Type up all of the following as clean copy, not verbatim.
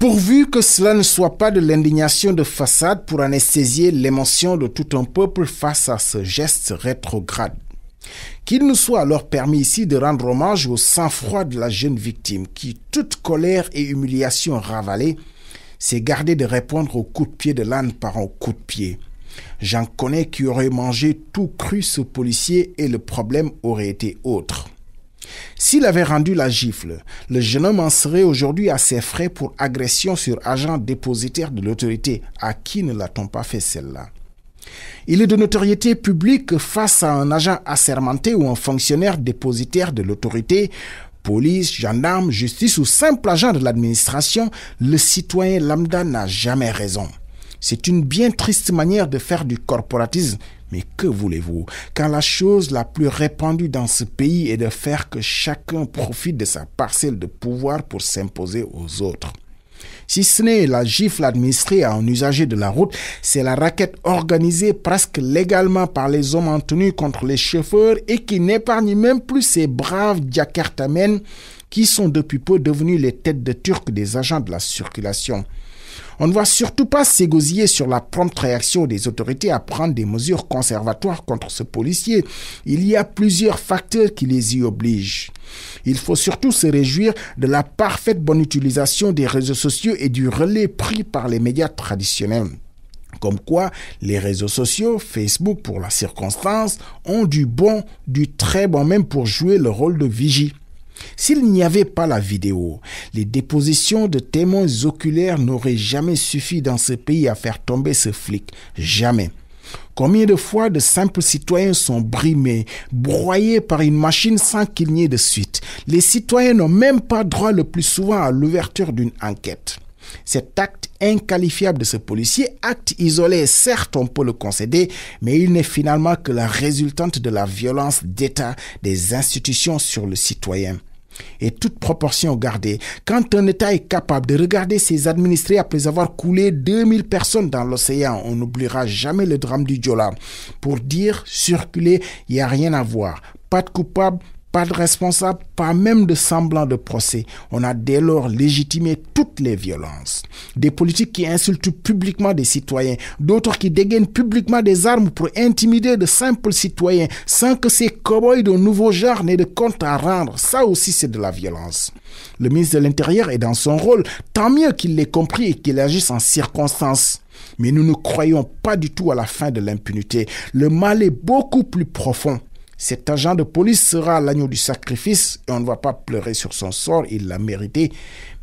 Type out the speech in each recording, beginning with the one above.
Pourvu que cela ne soit pas de l'indignation de façade pour anesthésier l'émotion de tout un peuple face à ce geste rétrograde. Qu'il nous soit alors permis ici de rendre hommage au sang-froid de la jeune victime qui, toute colère et humiliation ravalée, s'est gardée de répondre au coup de pied de l'âne par un coup de pied. J'en connais qui auraient mangé tout cru ce policier et le problème aurait été autre. S'il avait rendu la gifle, le jeune homme en serait aujourd'hui à ses frais pour agression sur agent dépositaire de l'autorité. À qui ne l'a-t-on pas fait celle-là? Il est de notoriété publique que face à un agent assermenté ou un fonctionnaire dépositaire de l'autorité, police, gendarme, justice ou simple agent de l'administration, le citoyen lambda n'a jamais raison. C'est une bien triste manière de faire du corporatisme. Mais que voulez-vous, quand la chose la plus répandue dans ce pays est de faire que chacun profite de sa parcelle de pouvoir pour s'imposer aux autres. Si ce n'est la gifle administrée à un usager de la route, c'est la raquette organisée presque légalement par les hommes en tenue contre les chauffeurs et qui n'épargne même plus ces braves Jakartamen qui sont depuis peu devenus les têtes de turc des agents de la circulation. On ne va surtout pas s'égosiller sur la prompte réaction des autorités à prendre des mesures conservatoires contre ce policier. Il y a plusieurs facteurs qui les y obligent. Il faut surtout se réjouir de la parfaite bonne utilisation des réseaux sociaux et du relais pris par les médias traditionnels. Comme quoi, les réseaux sociaux, Facebook pour la circonstance, ont du bon, du très bon même pour jouer le rôle de vigie. S'il n'y avait pas la vidéo, les dépositions de témoins oculaires n'auraient jamais suffi dans ce pays à faire tomber ce flic. Jamais. Combien de fois de simples citoyens sont brimés, broyés par une machine sans qu'il n'y ait de suite? Les citoyens n'ont même pas droit le plus souvent à l'ouverture d'une enquête. Cet acte inqualifiable de ce policier, acte isolé, certes on peut le concéder, mais il n'est finalement que la résultante de la violence d'État des institutions sur le citoyen. Et toute proportion gardée, quand un État est capable de regarder ses administrés après avoir coulé 2000 personnes dans l'océan, on n'oubliera jamais le drame du Joola. Pour dire, circuler, il n'y a rien à voir. Pas de coupable, pas de responsable, pas même de semblant de procès. On a dès lors légitimé toutes les violences. Des politiques qui insultent publiquement des citoyens, d'autres qui dégainent publiquement des armes pour intimider de simples citoyens, sans que ces cow-boys de nouveau genre n'aient de compte à rendre. Ça aussi, c'est de la violence. Le ministre de l'Intérieur est dans son rôle. Tant mieux qu'il l'ait compris et qu'il agisse en circonstance. Mais nous ne croyons pas du tout à la fin de l'impunité. Le mal est beaucoup plus profond. Cet agent de police sera l'agneau du sacrifice et on ne va pas pleurer sur son sort, il l'a mérité.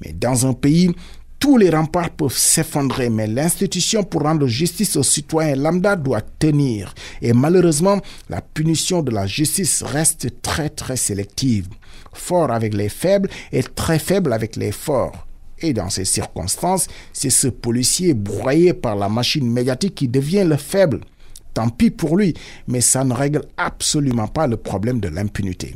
Mais dans un pays, tous les remparts peuvent s'effondrer, mais l'institution pour rendre justice aux citoyens lambda doit tenir. Et malheureusement, la punition de la justice reste très très sélective. Fort avec les faibles et très faible avec les forts. Et dans ces circonstances, c'est ce policier broyé par la machine médiatique qui devient le faible. Tant pis pour lui, mais ça ne règle absolument pas le problème de l'impunité.